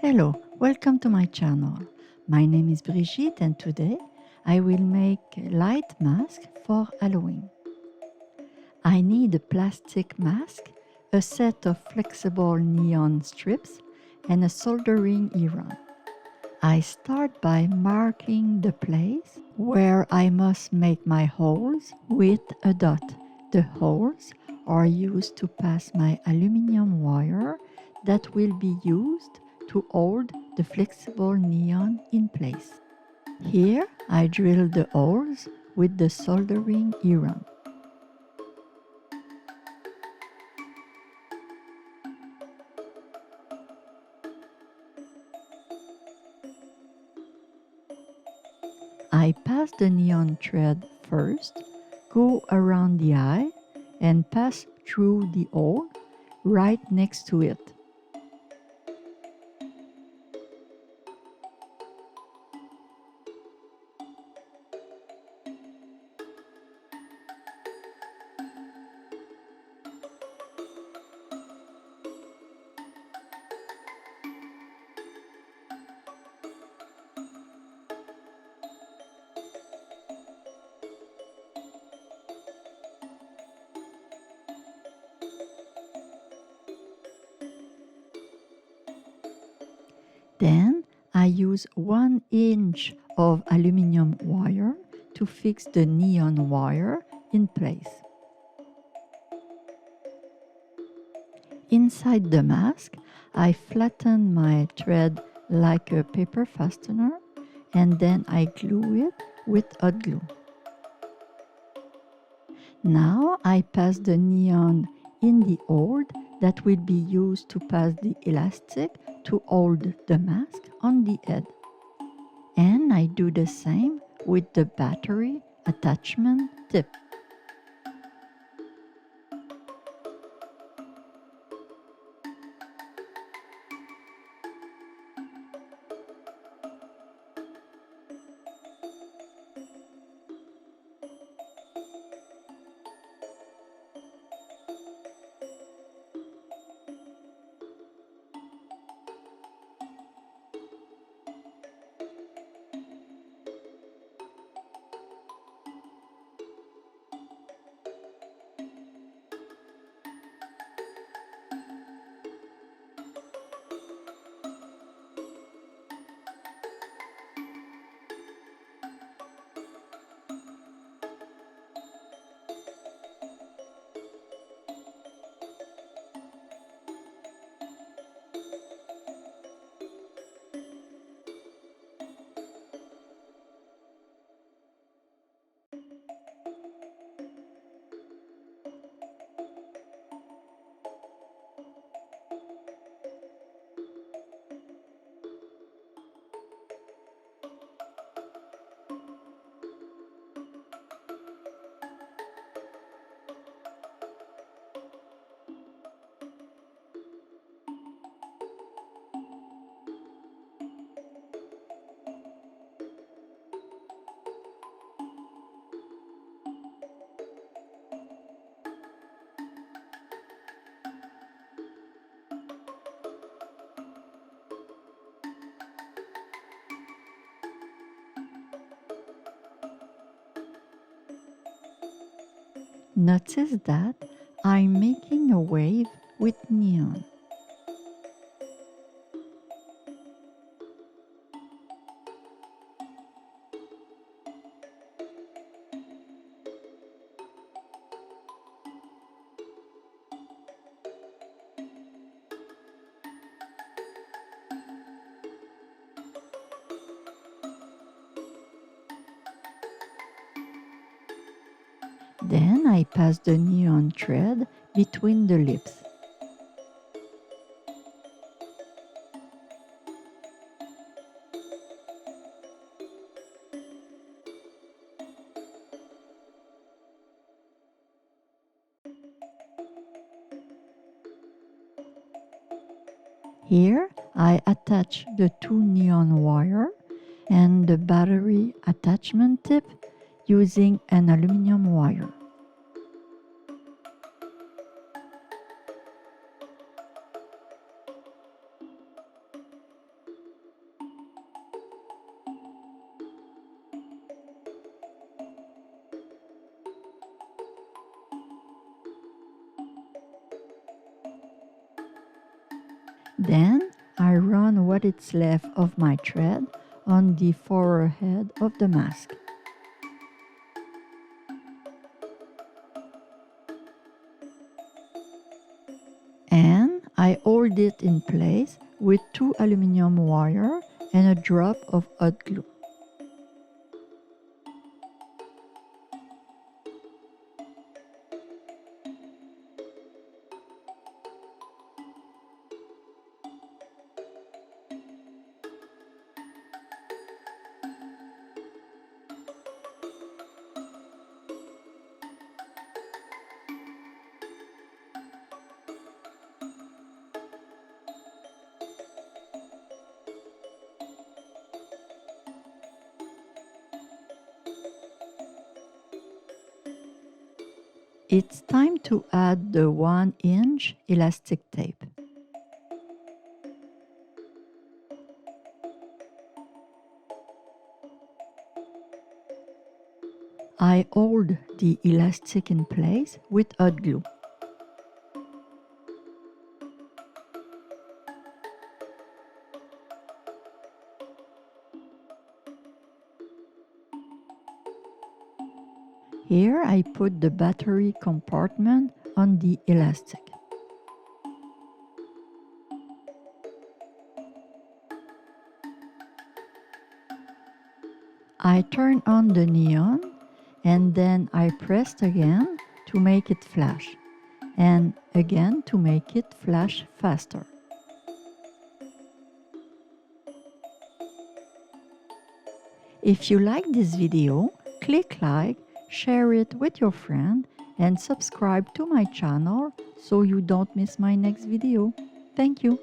Hello, welcome to my channel. My name is Brigitte and today I will make a light mask for Halloween. I need a plastic mask, a set of flexible neon strips and a soldering iron. I start by marking the place where I must make my holes with a dot. The holes are used to pass my aluminum wire that will be used to hold the flexible neon in place. Here I drill the holes with the soldering iron. I pass the neon thread first, go around the eye, and pass through the hole right next to it. Then I use 1 inch of aluminum wire to fix the neon wire in place. Inside the mask, I flatten my thread like a paper fastener and then I glue it with hot glue. Now I pass the neon in the hole that will be used to pass the elastic to hold the mask on the head. And I do the same with the battery attachment tip. Notice that I'm making a wave with neon. Then I pass the neon thread between the lips. Here I attach the two neon wire and the battery attachment tip using an aluminum wire. Then I run what is left of my thread on the forehead of the mask. And I hold it in place with 2 aluminum wire and a drop of hot glue. It's time to add the 1-inch elastic tape. I hold the elastic in place with hot glue. Here I put the battery compartment on the elastic. I turn on the neon and then I pressed again to make it flash, and again to make it flash faster. If you like this video, click like, share it with your friend, and subscribe to my channel so you don't miss my next video. Thank you.